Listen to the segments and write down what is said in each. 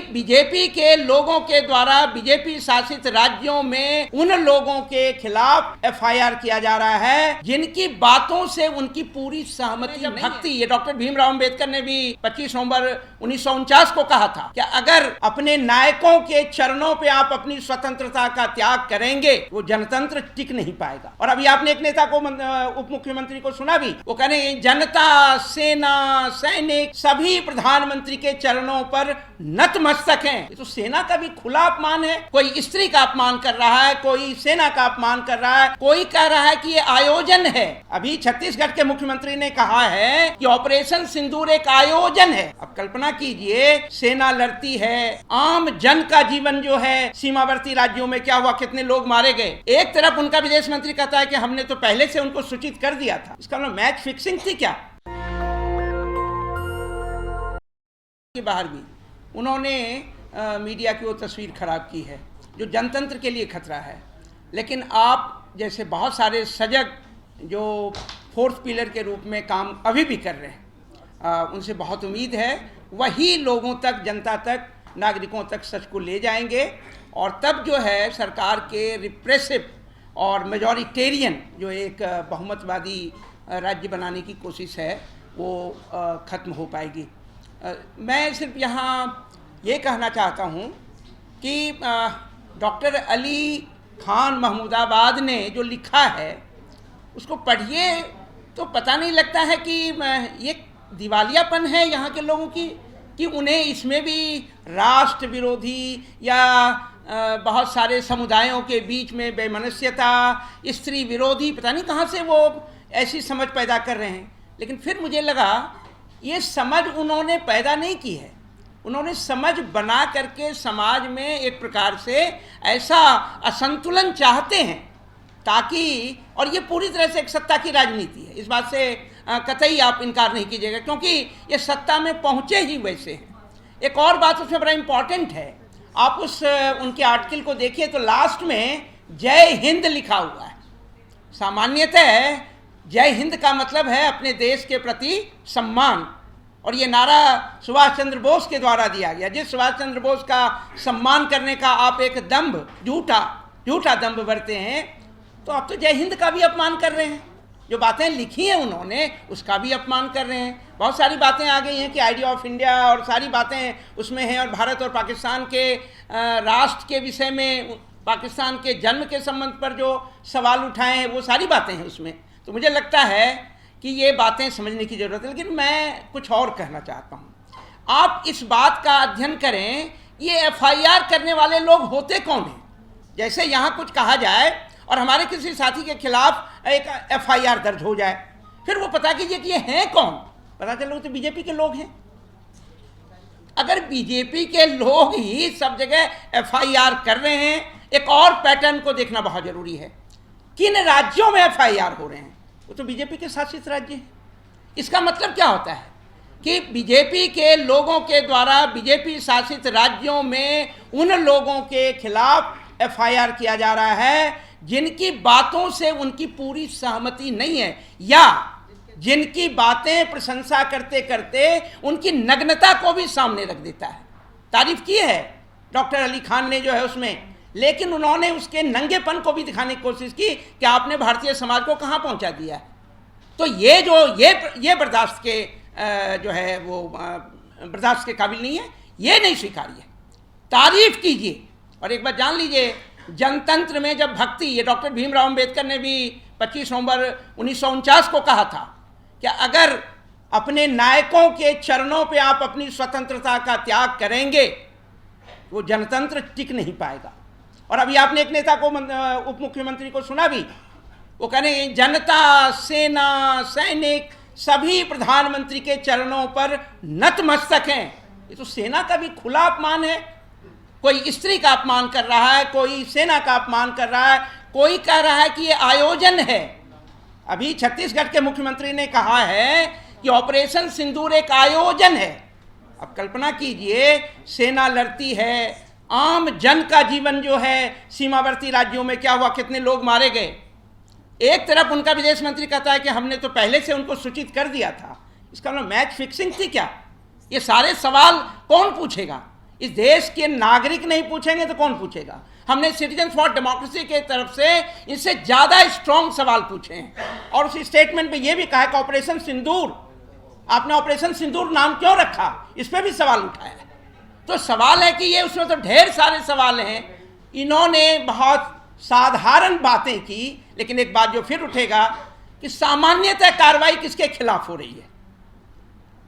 BJP के लोगों के द्वारा बीजेपी शासित राज्यों में उन लोगों के खिलाफ एफआईआर किया जा रहा है जिनकी बातों से उनकी पूरी सहमति भक्ति। ये डॉक्टर भीमराव अंबेडकर ने भी 25 नवंबर 1949 को कहा था कि अगर अपने नायकों के चरणों पे आप अपनी स्वतंत्रता का त्याग करेंगे वो जनतंत्र टिक नहीं पाएगा। और अभी आपने एक नेता को उप मुख्यमंत्री को सुना भी, वो कह रहे जनता सेना सैनिक सभी प्रधानमंत्री के चरणों पर नतमस्तक हैं। ये तो सेना का भी खुला अपमान है। कोई स्त्री का अपमान कर रहा है, कोई सेना का अपमान कर रहा है, कोई कह रहा है कि ये आयोजन है। अभी छत्तीसगढ़ के मुख्यमंत्री ने कहा है कि ऑपरेशन सिंदूर एक आयोजन है। अब कल्पना कीजिए, सेना लड़ती है, आम जन का जीवन जो है सीमावर्ती राज्यों में क्या हुआ, कितने लोग मारे गए। एक तरफ उनका विदेश मंत्री कहता है कि हमने तो पहले से उनको सूचित कर दिया था। इसका मतलब मैच फिक्सिंग थी क्या? बाहर भी उन्होंने मीडिया की वो तस्वीर खराब की है जो जनतंत्र के लिए खतरा है। लेकिन आप जैसे बहुत सारे सजग जो फोर्थ पिलर के रूप में काम अभी भी कर रहे हैं, उनसे बहुत उम्मीद है वही लोगों तक, जनता तक, नागरिकों तक सच को ले जाएंगे। और तब जो है सरकार के रिप्रेसिव और मेजॉरिटेरियन जो एक बहुमतवादी राज्य बनाने की कोशिश है वो ख़त्म हो पाएगी। मैं सिर्फ यहाँ ये कहना चाहता हूँ कि डॉक्टर अली खान महमूदाबाद ने जो लिखा है उसको पढ़िए तो पता नहीं लगता है कि ये दिवालियापन है यहाँ के लोगों की, कि उन्हें इसमें भी राष्ट्र विरोधी या बहुत सारे समुदायों के बीच में बेमनस्यता, स्त्री विरोधी, पता नहीं कहाँ से वो ऐसी समझ पैदा कर रहे हैं। लेकिन फिर मुझे लगा ये समझ उन्होंने पैदा नहीं की है, उन्होंने समझ बना करके समाज में एक प्रकार से ऐसा असंतुलन चाहते हैं ताकि, और ये पूरी तरह से एक सत्ता की राजनीति है, इस बात से कतई आप इनकार नहीं कीजिएगा, क्योंकि ये सत्ता में पहुँचे ही वैसे हैं। एक और बात उसमें बड़ा इम्पॉर्टेंट है, आप उनके आर्टिकल को देखिए तो लास्ट में जय हिंद लिखा हुआ है। सामान्यतः जय हिंद का मतलब है अपने देश के प्रति सम्मान, और ये नारा सुभाष चंद्र बोस के द्वारा दिया गया। जिस सुभाष चंद्र बोस का सम्मान करने का आप एक दंभ, झूठा दंभ भरते हैं, तो आप तो जय हिंद का भी अपमान कर रहे हैं। जो बातें लिखी हैं उन्होंने उसका भी अपमान कर रहे हैं। बहुत सारी बातें आ गई हैं कि आइडिया ऑफ इंडिया और सारी बातें उसमें हैं, और भारत और पाकिस्तान के राष्ट्र के विषय में, पाकिस्तान के जन्म के संबंध पर जो सवाल उठाए हैं वो सारी बातें हैं उसमें। तो मुझे लगता है कि ये बातें समझने की ज़रूरत है। लेकिन मैं कुछ और कहना चाहता हूँ, आप इस बात का अध्ययन करें ये एफआईआर करने वाले लोग होते कौन हैं। जैसे यहाँ कुछ कहा जाए और हमारे किसी साथी के खिलाफ एक एफआईआर दर्ज हो जाए, फिर वो पता कीजिए कि ये हैं कौन, पता चलो तो बीजेपी के लोग हैं। अगर बीजेपी के लोग ही सब जगह एफआईआर कर रहे हैं, एक और पैटर्न को देखना बहुत जरूरी है। किन राज्यों में एफआईआर हो रहे हैं, वो तो बीजेपी के शासित राज्य हैं। इसका मतलब क्या होता है कि बीजेपी के लोगों के द्वारा बीजेपी शासित राज्यों में उन लोगों के खिलाफ एफआईआर किया जा रहा है जिनकी बातों से उनकी पूरी सहमति नहीं है, या जिनकी बातें प्रशंसा करते करते उनकी नग्नता को भी सामने रख देता है। तारीफ की है डॉक्टर अली खान ने जो है उसमें, लेकिन उन्होंने उसके नंगेपन को भी दिखाने की कोशिश की कि आपने भारतीय समाज को कहाँ पहुँचा दिया है। तो ये बर्दाश्त के जो है वो बर्दाश्त के काबिल नहीं है, ये नहीं स्वीकार्य। तारीफ कीजिए। और एक बात जान लीजिए, जनतंत्र में जब भक्ति, ये डॉक्टर भीमराव अंबेडकर ने भी 25 नवंबर 1949 को कहा था कि अगर अपने नायकों के चरणों पे आप अपनी स्वतंत्रता का त्याग करेंगे वो जनतंत्र टिक नहीं पाएगा। और अभी आपने एक नेता को उप मुख्यमंत्री को सुना भी, वो कह रहे जनता सेना सैनिक सभी प्रधानमंत्री के चरणों पर नतमस्तक हैं। ये तो सेना का भी खुला अपमान है। कोई स्त्री का अपमान कर रहा है, कोई सेना का अपमान कर रहा है, कोई कह रहा है कि ये आयोजन है। अभी छत्तीसगढ़ के मुख्यमंत्री ने कहा है कि ऑपरेशन सिंदूर एक आयोजन है। अब कल्पना कीजिए, सेना लड़ती है, आम जन का जीवन जो है सीमावर्ती राज्यों में क्या हुआ, कितने लोग मारे गए। एक तरफ उनका विदेश मंत्री कहता है कि हमने तो पहले से उनको सूचित कर दिया था। इसका मतलब मैच फिक्सिंग थी क्या? ये सारे सवाल कौन पूछेगा? इस देश के नागरिक नहीं पूछेंगे तो कौन पूछेगा? हमने सिटीजन फॉर डेमोक्रेसी के तरफ से इससे ज़्यादा स्ट्रॉन्ग सवाल पूछे हैं और उस स्टेटमेंट में यह भी कहा कि ऑपरेशन सिंदूर, आपने ऑपरेशन सिंदूर नाम क्यों रखा, इस पर भी सवाल उठाया है। तो सवाल है कि ये उसमें तो ढेर सारे सवाल हैं। इन्होंने बहुत साधारण बातें की, लेकिन एक बात जो फिर उठेगा कि सामान्यतः कार्रवाई किसके खिलाफ हो रही है?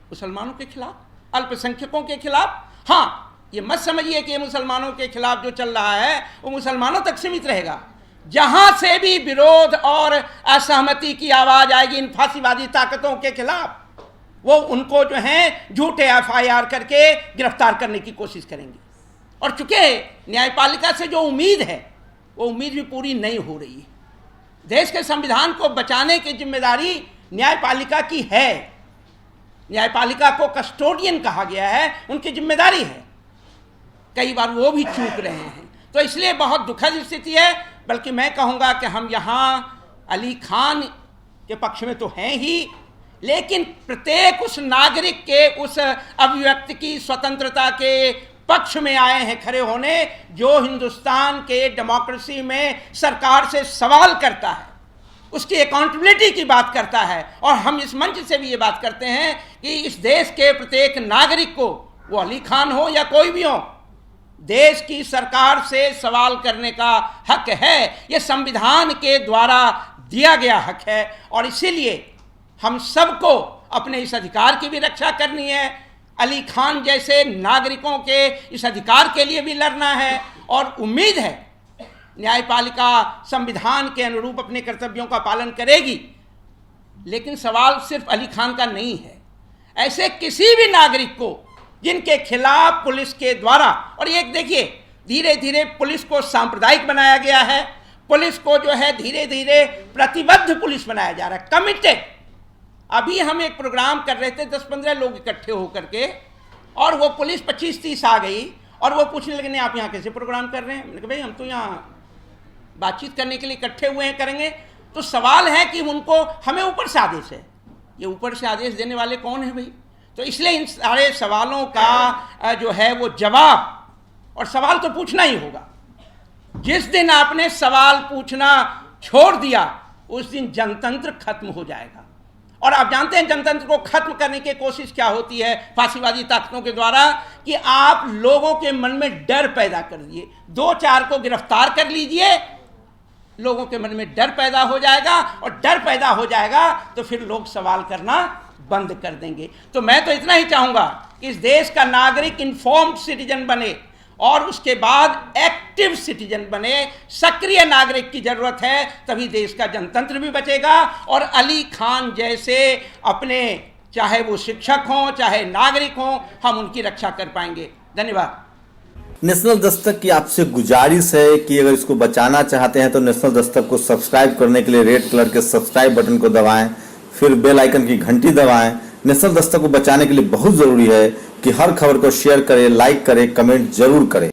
मुसलमानों के खिलाफ, अल्पसंख्यकों के खिलाफ। हाँ, ये मत समझिए कि ये मुसलमानों के खिलाफ जो चल रहा है वो मुसलमानों तक सीमित रहेगा। जहां से भी विरोध और असहमति की आवाज आएगी इन फांसीवादी ताकतों के खिलाफ, वो उनको जो है झूठे एफआईआर करके गिरफ्तार करने की कोशिश करेंगे। और चूंकि न्यायपालिका से जो उम्मीद है वो उम्मीद भी पूरी नहीं हो रही है। देश के संविधान को बचाने की जिम्मेदारी न्यायपालिका की है। न्यायपालिका को कस्टोडियन कहा गया है, उनकी जिम्मेदारी है। कई बार वो भी चूक रहे हैं, तो इसलिए बहुत दुखद स्थिति है। बल्कि मैं कहूँगा कि हम यहाँ अली खान के पक्ष में तो हैं ही, लेकिन प्रत्येक उस नागरिक के उस अभिव्यक्ति की स्वतंत्रता के पक्ष में आए हैं खड़े होने, जो हिंदुस्तान के डेमोक्रेसी में सरकार से सवाल करता है, उसकी अकाउंटेबिलिटी की बात करता है। और हम इस मंच से भी ये बात करते हैं कि इस देश के प्रत्येक नागरिक को, वो अली खान हो या कोई भी हो, देश की सरकार से सवाल करने का हक है। ये संविधान के द्वारा दिया गया हक है और इसीलिए हम सबको अपने इस अधिकार की भी रक्षा करनी है। अली खान जैसे नागरिकों के इस अधिकार के लिए भी लड़ना है और उम्मीद है न्यायपालिका संविधान के अनुरूप अपने कर्तव्यों का पालन करेगी। लेकिन सवाल सिर्फ अली खान का नहीं है, ऐसे किसी भी नागरिक को जिनके खिलाफ पुलिस के द्वारा, और एक देखिए धीरे धीरे पुलिस को सांप्रदायिक बनाया गया है, पुलिस को जो है धीरे धीरे प्रतिबद्ध पुलिस बनाया जा रहा है, कमिटेड। अभी हम एक प्रोग्राम कर रहे थे, 10-15 लोग इकट्ठे होकर के, और वो पुलिस 25-30 आ गई और वो पूछने लगे नहीं आप यहाँ कैसे प्रोग्राम कर रहे हैं? मैंने कहा भाई हम तो यहाँ बातचीत करने के लिए इकट्ठे हुए हैं, करेंगे। तो सवाल है कि उनको, हमें ऊपर से आदेश है, ये ऊपर से आदेश देने वाले कौन है भाई? तो इसलिए इन सारे सवालों का जो है वो जवाब, और सवाल तो पूछना ही होगा। जिस दिन आपने सवाल पूछना छोड़ दिया उस दिन जनतंत्र खत्म हो जाएगा। और आप जानते हैं जनतंत्र को खत्म करने की कोशिश क्या होती है फांसीवादी ताकतों के द्वारा, कि आप लोगों के मन में डर पैदा कर दिए, 2-4 को गिरफ्तार कर लीजिए, लोगों के मन में डर पैदा हो जाएगा, और डर पैदा हो जाएगा तो फिर लोग सवाल करना बंद कर देंगे। तो मैं तो इतना ही चाहूँगा कि इस देश का नागरिक इन्फॉर्म्ड सिटीजन बने और उसके बाद एक्टिव सिटीजन बने, सक्रिय नागरिक की जरूरत है, तभी देश का जनतंत्र भी बचेगा और अली खान जैसे अपने, चाहे वो शिक्षक हों चाहे नागरिक हों, हम उनकी रक्षा कर पाएंगे। धन्यवाद। नेशनल दस्तक की आपसे गुजारिश है कि अगर इसको बचाना चाहते हैं तो नेशनल दस्तक को सब्सक्राइब करने के लिए रेड कलर के सब्सक्राइब बटन को दबाएं, फिर बेल आइकन की घंटी दबाएं। नेशनल दस्तक को बचाने के लिए बहुत जरूरी है कि हर खबर को शेयर करें, लाइक करें, कमेंट जरूर करें।